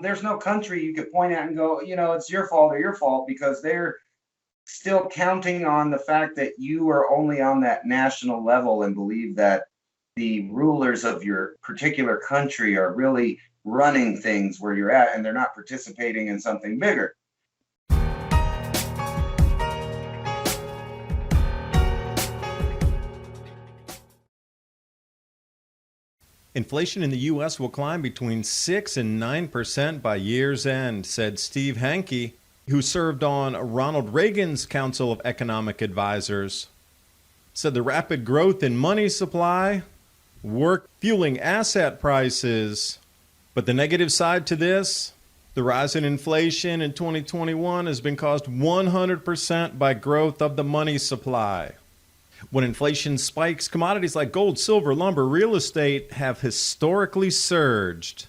there's no country you could point at and go, it's your fault or your fault, because they're still counting on the fact that you are only on that national level and believe that the rulers of your particular country are really running things where you're at, and they're not participating in something bigger. Inflation in the U.S. will climb between 6 and 9% by year's end, said Steve Hanke, who served on Ronald Reagan's Council of Economic Advisors. Said the rapid growth in money supply work fueling asset prices. But the negative side to this, the rise in inflation in 2021 has been caused 100% by growth of the money supply. When inflation spikes, commodities like gold, silver, lumber, real estate have historically surged.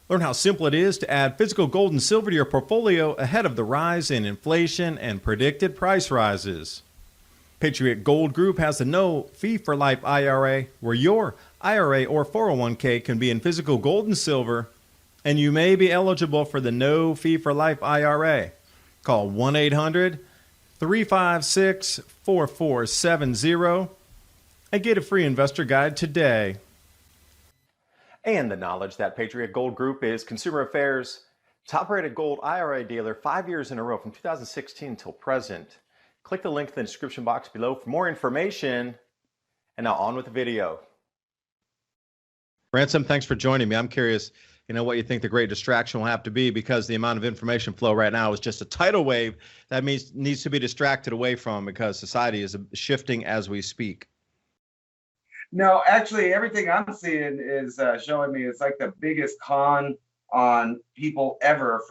Learn how simple it is to add physical gold and silver to your portfolio ahead of the rise in inflation and predicted price rises. Patriot Gold Group has a no fee for life IRA where your IRA or 401k can be in physical gold and silver, and you may be eligible for the no fee for life IRA. Call 1-800-356-4470 and get a free investor guide today. And the knowledge that Patriot Gold Group is Consumer Affairs' top-rated gold IRA dealer 5 years in a row from 2016 till present. Click the link in the description box below for more information. And now on with the video. Ransom, thanks for joining me. I'm curious, what you think the great distraction will have to be, because the amount of information flow right now is just a tidal wave that needs to be distracted away from, because society is shifting as we speak. No, actually, everything I'm seeing is showing me it's like the biggest con on people ever,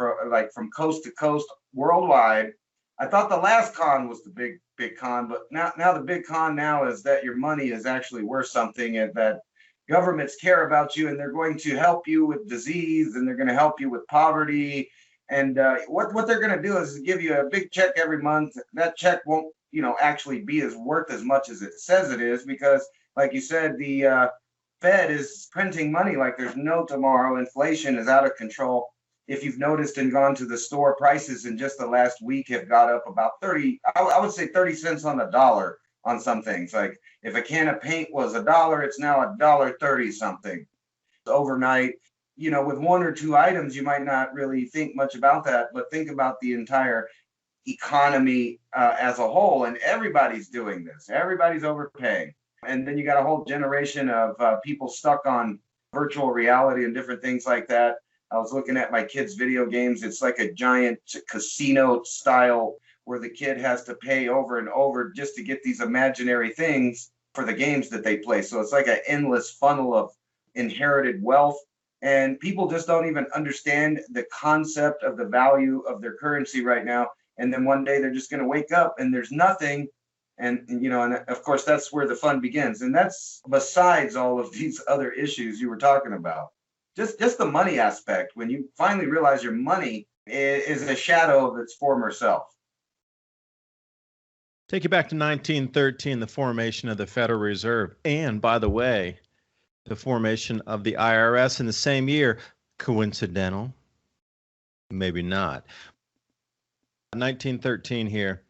from coast to coast worldwide. I thought the last con was the big con, but now the big con now is that your money is actually worth something, and that governments care about you, and they're going to help you with disease, and they're going to help you with poverty. And what they're going to do is give you a big check every month. That check won't, actually be worth as much as it says it is, because, like you said, the Fed is printing money like there's no tomorrow. Inflation is out of control. If you've noticed and gone to the store, prices in just the last week have got up about 30 cents on the dollar on some things. Like if a can of paint was $1, it's now $1.30 something. Overnight, with one or two items, you might not really think much about that, but think about the entire economy as a whole. And everybody's doing this. Everybody's overpaying. And then you got a whole generation of people stuck on virtual reality and different things like that. I was looking at my kids' video games. It's like a giant casino style where the kid has to pay over and over just to get these imaginary things for the games that they play. So it's like an endless funnel of inherited wealth. And people just don't even understand the concept of the value of their currency right now. And then one day they're just going to wake up and there's nothing. And of course, that's where the fun begins. And that's besides all of these other issues you were talking about. Just the money aspect, when you finally realize your money is a shadow of its former self. Take you back to 1913, the formation of the Federal Reserve. And by the way, the formation of the IRS in the same year. Coincidental? Maybe not. 1913 here.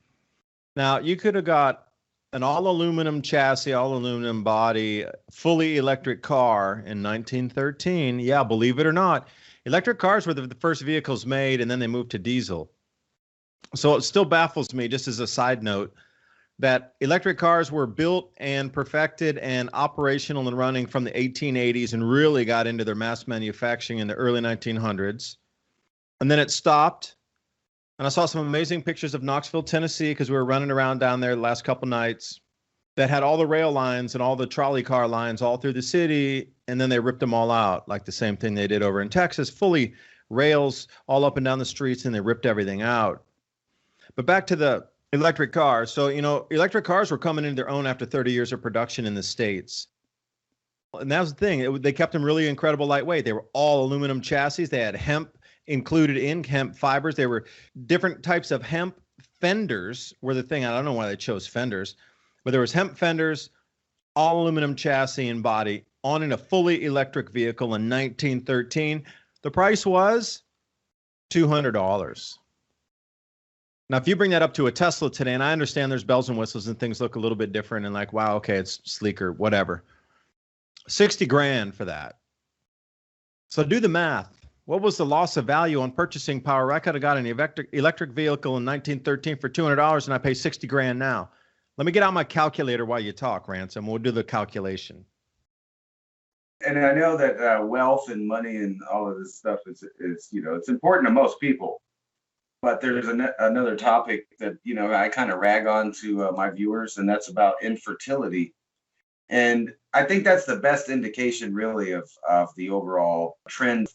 Now, you could have got an all-aluminum chassis, all-aluminum body, fully electric car in 1913. Yeah, believe it or not, electric cars were the first vehicles made, and then they moved to diesel. So it still baffles me, just as a side note, that electric cars were built and perfected and operational and running from the 1880s and really got into their mass manufacturing in the early 1900s. And then it stopped. And I saw some amazing pictures of Knoxville, Tennessee, because we were running around down there the last couple nights, that had all the rail lines and all the trolley car lines all through the city, and then they ripped them all out, like the same thing they did over in Texas, fully rails all up and down the streets, and they ripped everything out. But back to the electric cars. So, electric cars were coming into their own after 30 years of production in the States. And that was the thing. They kept them really incredible lightweight. They were all aluminum chassis. They had hemp included in hemp fibers. They were different types of hemp fenders were the thing. I don't know why they chose fenders, but there was hemp fenders, all aluminum chassis and body on in a fully electric vehicle in 1913. The price was $200. Now, if you bring that up to a Tesla today, and I understand there's bells and whistles and things look a little bit different and like, wow, okay, it's sleeker, whatever. 60 grand for that. So do the math. What was the loss of value on purchasing power? I could have got an electric vehicle in 1913 for $200 and I pay 60 grand now. Let me get out my calculator while you talk, Ransom. We'll do the calculation. And I know that wealth and money and all of this stuff is it's important to most people. But there's another topic that, I kind of rag on to my viewers, and that's about infertility. And I think that's the best indication, really, of the overall trend.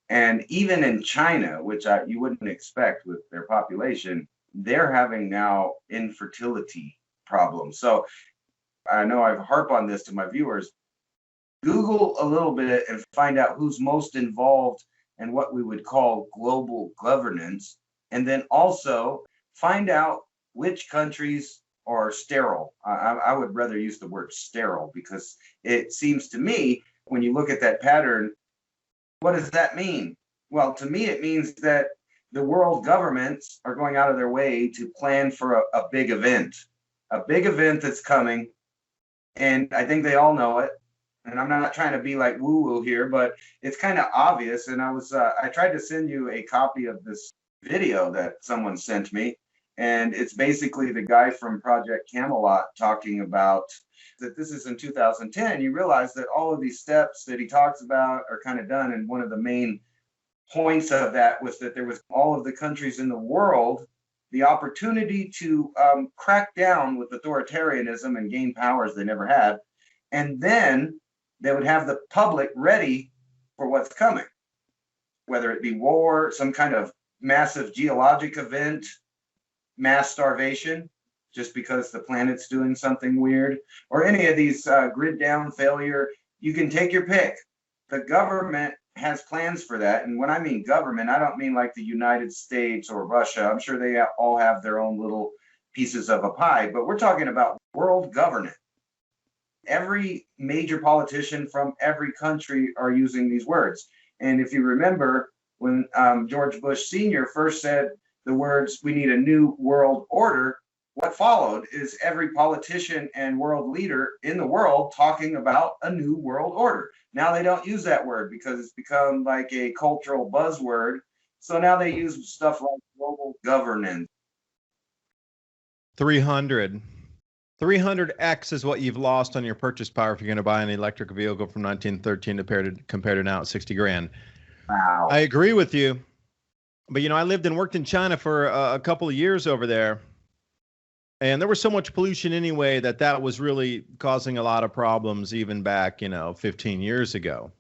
And even in China, which you wouldn't expect with their population, they're having now infertility problems. So I know I've harped on this to my viewers. Google a little bit and find out who's most involved in what we would call global governance. And then also find out which countries are sterile. I would rather use the word sterile because it seems to me, when you look at that pattern, what does that mean? Well, to me, it means that the world governments are going out of their way to plan for a big event that's coming. And I think they all know it. And I'm not trying to be like woo-woo here, but it's kind of obvious. And I tried to send you a copy of this video that someone sent me, and it's basically the guy from Project Camelot talking about that. This is in 2010. You realize that all of these steps that he talks about are kind of done, and one of the main points of that was that there was all of the countries in the world the opportunity to crack down with authoritarianism and gain powers they never had, and then they would have the public ready for what's coming, whether it be war, some kind of massive geologic event, mass starvation, just because the planet's doing something weird, or any of these grid down failure. You can take your pick. The government has plans for that. And when I mean government, I don't mean like the United States or Russia. I'm sure they all have their own little pieces of a pie, but we're talking about world governance. Every major politician from every country are using these words. And if you remember, when George Bush Sr. first said the words, "We need a new world order," what followed is every politician and world leader in the world talking about a new world order. Now they don't use that word because it's become like a cultural buzzword. So now they use stuff like global governance. 300x is what you've lost on your purchase power if you're going to buy an electric vehicle from 1913 compared to now at 60 grand. Wow. I agree with you. But, I lived and worked in China for a couple of years over there. And there was so much pollution anyway that was really causing a lot of problems even back, 15 years ago.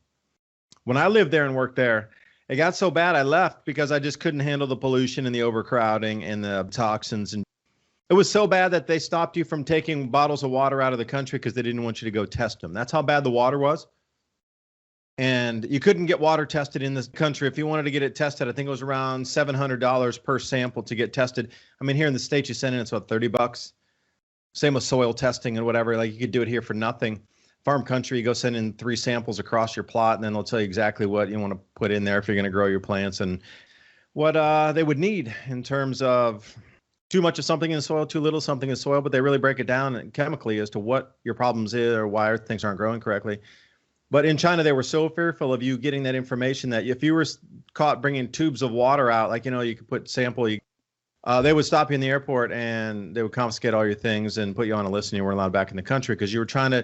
When I lived there and worked there, it got so bad I left because I just couldn't handle the pollution and the overcrowding and the toxins. And it was so bad that they stopped you from taking bottles of water out of the country because they didn't want you to go test them. That's how bad the water was. And you couldn't get water tested in this country. If you wanted to get it tested, I think it was around $700 per sample to get tested. I mean, here in the States, you send in, it's about $30. Same with soil testing and whatever. Like, you could do it here for nothing. Farm country, you go send in 3 samples across your plot, and then they'll tell you exactly what you want to put in there if you're going to grow your plants and what they would need in terms of too much of something in soil, too little something in soil. But they really break it down chemically as to what your problems is or why things aren't growing correctly. But in China, they were so fearful of you getting that information that if you were caught bringing tubes of water out, like, you could put sample, they would stop you in the airport and they would confiscate all your things and put you on a list and you weren't allowed back in the country because you were trying to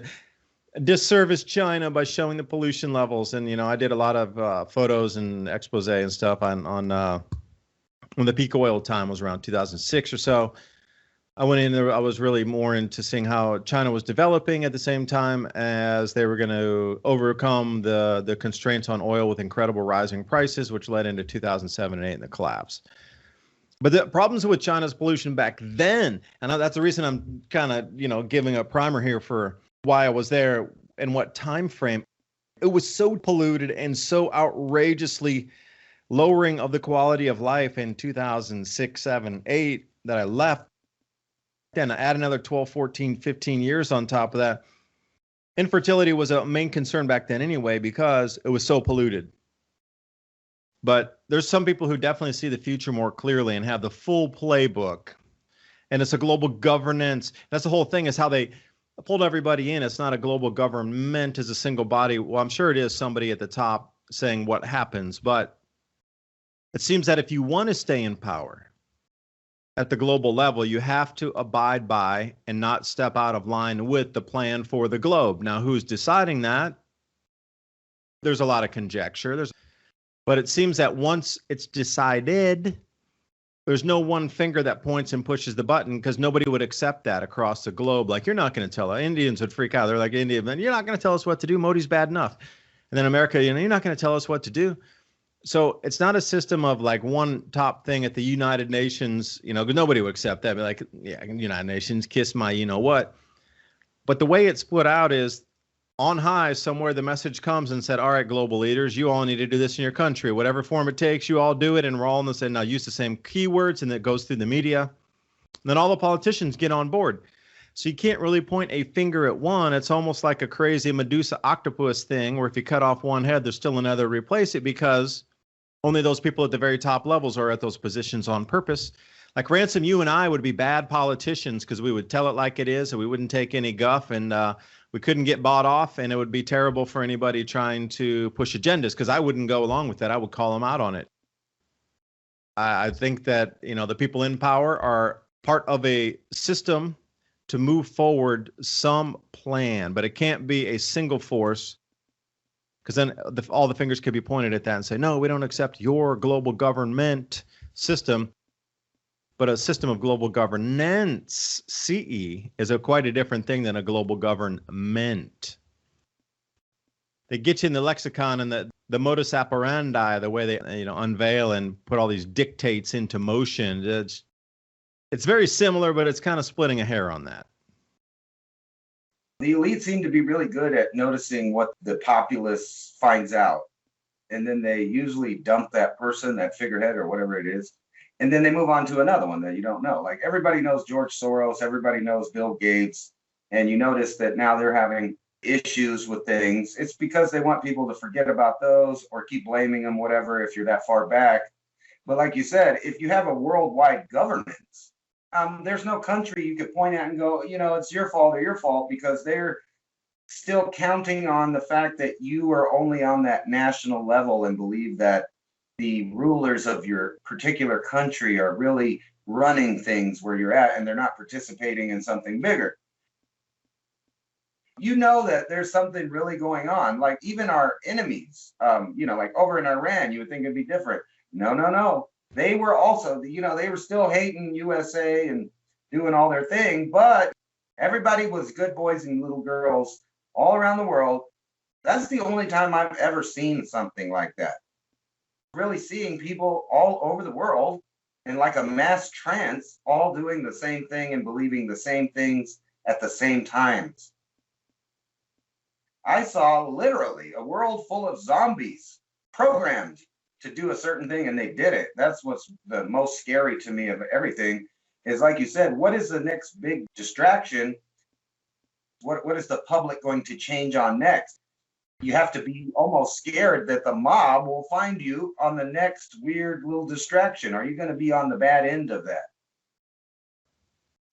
disservice China by showing the pollution levels. And, I did a lot of photos and expose and stuff on when the peak oil time was around 2006 or so. I went in there, I was really more into seeing how China was developing at the same time as they were going to overcome the constraints on oil with incredible rising prices, which led into 2007 and 8 and the collapse. But the problems with China's pollution back then, and that's the reason I'm kind of, giving a primer here for why I was there and what time frame. It was so polluted and so outrageously lowering of the quality of life in 2006, 7, 8 that I left. Then add another 12, 14, 15 years on top of that. Infertility was a main concern back then anyway because it was so polluted. But there's some people who definitely see the future more clearly and have the full playbook. And it's a global governance. That's the whole thing, is how they pulled everybody in. It's not a global government as a single body. Well, I'm sure it is somebody at the top saying what happens, but it seems that if you want to stay in power at the global level, you have to abide by and not step out of line with the plan for the globe. Now, who's deciding that? There's a lot of conjecture. But it seems that once it's decided, there's no one finger that points and pushes the button, because nobody would accept that across the globe. Like, you're not going to tell us. Indians would freak out. They're like, Indian men, you're not going to tell us what to do. Modi's bad enough. And then America, you're not going to tell us what to do. So it's not a system of like one top thing at the United Nations. Nobody would accept that. Be like, yeah, United Nations, kiss my what. But the way it's put out is, on high somewhere, the message comes and said, all right, global leaders, you all need to do this in your country. Whatever form it takes, you all do it. And we're all in the same, now use the same keywords, and it goes through the media. And then all the politicians get on board. So you can't really point a finger at one. It's almost like a crazy Medusa octopus thing, where if you cut off one head, there's still another to replace it, because only those people at the very top levels are at those positions on purpose. Like Ransom, you and I would be bad politicians because we would tell it like it is, and we wouldn't take any guff, and we couldn't get bought off, and it would be terrible for anybody trying to push agendas, because I wouldn't go along with that. I would call them out on it. I think that, the people in power are part of a system to move forward some plan, but it can't be a single force, because then all the fingers could be pointed at that and say, no, we don't accept your global government system. But a system of global governance, CE, is quite a different thing than a global government. They get you in the lexicon and the modus operandi, the way they unveil and put all these dictates into motion. It's very similar, but it's kind of splitting a hair on that. The elite seem to be really good at noticing what the populace finds out. And then they usually dump that person, that figurehead or whatever it is. And then they move on to another one that you don't know. Like, everybody knows George Soros, everybody knows Bill Gates, and you notice that now they're having issues with things. It's because they want people to forget about those or keep blaming them, whatever, if you're that far back. But like you said, if you have a worldwide governance, there's no country you could point at and go, it's your fault or your fault, because they're still counting on the fact that you are only on that national level and believe that the rulers of your particular country are really running things where you're at, and they're not participating in something bigger. That there's something really going on. Like, even our enemies, like over in Iran, you would think it'd be different. No. They were also, they were still hating USA and doing all their thing, but everybody was good boys and little girls all around the world. That's the only time I've ever seen something like that. Really seeing people all over the world in like a mass trance, all doing the same thing and believing the same things at the same times. I saw literally a world full of zombies programmed to do a certain thing, and they did it. That's what's the most scary to me of everything, is like you said, what is the next big distraction? What is the public going to change on next? You have to be almost scared that the mob will find you on the next weird little distraction. Are you going to be on the bad end of that?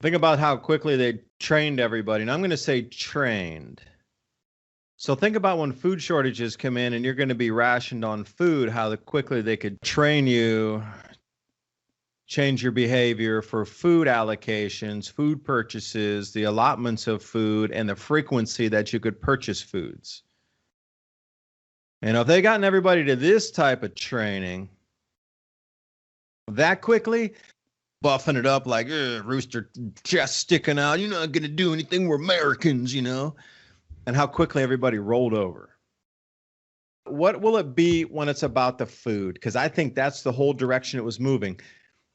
Think about how quickly they trained everybody. And I'm going to say trained. So think about when food shortages come in and you're going to be rationed on food, how quickly they could train you, change your behavior for food allocations, food purchases, the allotments of food, and the frequency that you could purchase foods. And if they gotten everybody to this type of training that quickly, buffing it up like rooster chest sticking out, you're not going to do anything, we're Americans, and how quickly everybody rolled over. What will it be when it's about the food? Because I think that's the whole direction it was moving.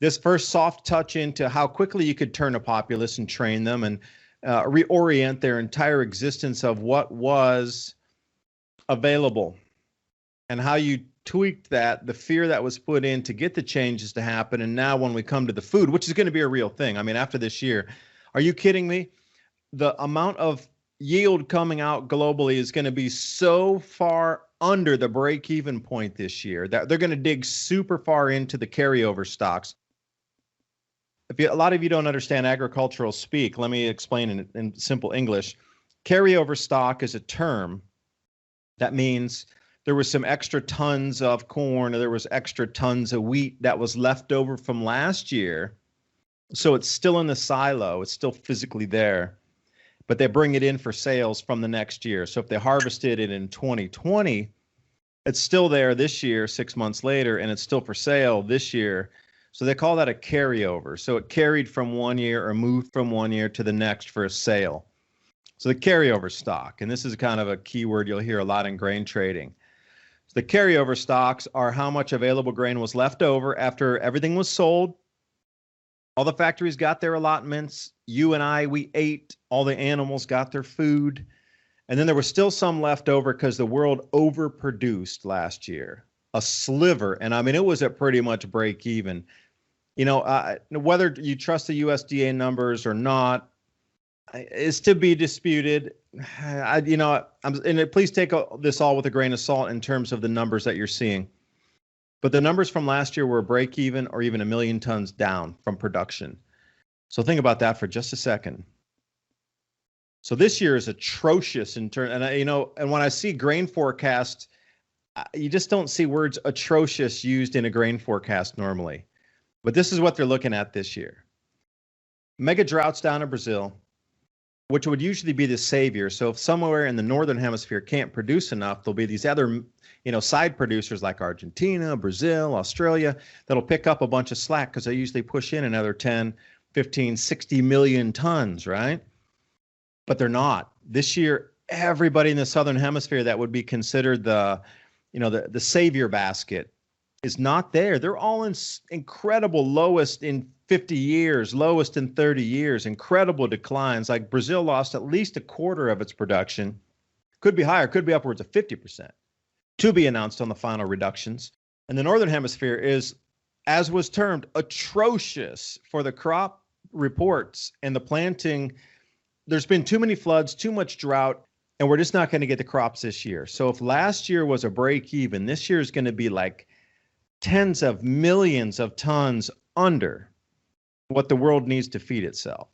This first soft touch into how quickly you could turn a populace and train them and reorient their entire existence of what was available. And how you tweaked that, the fear that was put in to get the changes to happen. And now when we come to the food, which is going to be a real thing. I mean, after this year, are you kidding me? The amount of yield coming out globally is going to be so far under the break-even point this year. That they're going to dig super far into the carryover stocks. A lot of you don't understand agricultural speak, let me explain in simple English. Carryover stock is a term that means there was some extra tons of corn, or there was extra tons of wheat that was left over from last year. So it's still in the silo, it's still physically there, but they bring it in for sales from the next year. So if they harvested it in 2020, it's still there this year, 6 months later, and it's still for sale this year. So they call that a carryover. So it carried from one year or moved from one year to the next for a sale. So the carryover stock, and this is kind of a keyword you'll hear a lot in grain trading. So the carryover stocks are how much available grain was left over after everything was sold. All the factories got their allotments. You and I, we ate. All the animals got their food. And then there was still some left over because the world overproduced last year. A sliver. And I mean, it was at pretty much break even. You know, whether you trust the USDA numbers or not is to be disputed. Please take this all with a grain of salt in terms of the numbers that you're seeing. But the numbers from last year were break even or even 1 million tons down from production. So think about that for just a second. So this year is atrocious in turn. And when I see grain forecasts, you just don't see words atrocious used in a grain forecast normally. But this is what they're looking at this year. Mega droughts down in Brazil, which would usually be the savior. So if somewhere in the northern hemisphere can't produce enough, there'll be these other, side producers like Argentina, Brazil, Australia, that'll pick up a bunch of slack because they usually push in another 10, 15, 60 million tons, right? But they're not. This year, everybody in the southern hemisphere that would be considered the savior basket is not there. They're all in incredible lowest in 50 years, lowest in 30 years, incredible declines. Like Brazil lost at least a quarter of its production. Could be higher, could be upwards of 50%. To be announced on the final reductions. And the northern hemisphere is, as was termed, atrocious for the crop reports and the planting. There's been too many floods, too much drought, and we're just not going to get the crops this year. So if last year was a break even, this year is going to be like tens of millions of tons under what the world needs to feed itself.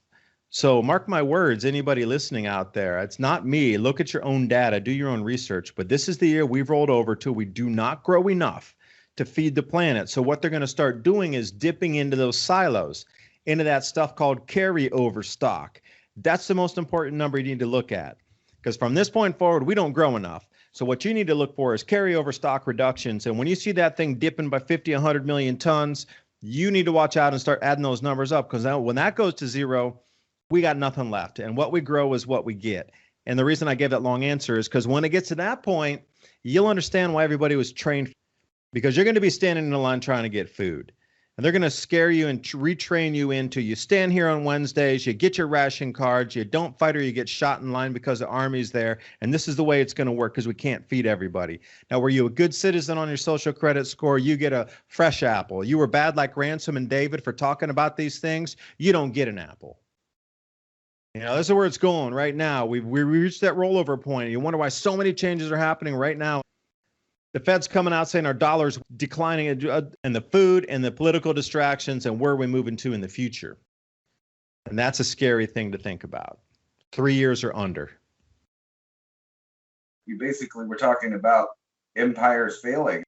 So mark my words, anybody listening out there, it's not me. Look at your own data, do your own research. But this is the year we've rolled over to. We do not grow enough to feed the planet. So what they're going to start doing is dipping into those silos, into that stuff called carryover stock. That's the most important number you need to look at. Because from this point forward, we don't grow enough. So what you need to look for is carryover stock reductions. And when you see that thing dipping by 50, 100 million tons, you need to watch out and start adding those numbers up. Because when that goes to zero, we got nothing left. And what we grow is what we get. And the reason I gave that long answer is because when it gets to that point, you'll understand why everybody was trained. Because you're going to be standing in a line trying to get food. And they're going to scare you and retrain you into, you stand here on Wednesdays, you get your ration cards, you don't fight or you get shot in line because the army's there. And this is the way it's going to work because we can't feed everybody. Now, were you a good citizen on your social credit score? You get a fresh apple. You were bad like Ransom and David for talking about these things. You don't get an apple. This is where it's going right now. We reached that rollover point. You wonder why so many changes are happening right now. The Fed's coming out saying our dollar's declining, and the food and the political distractions and where we're moving to in the future. And that's a scary thing to think about. 3 years or under. You basically were talking about empires failing.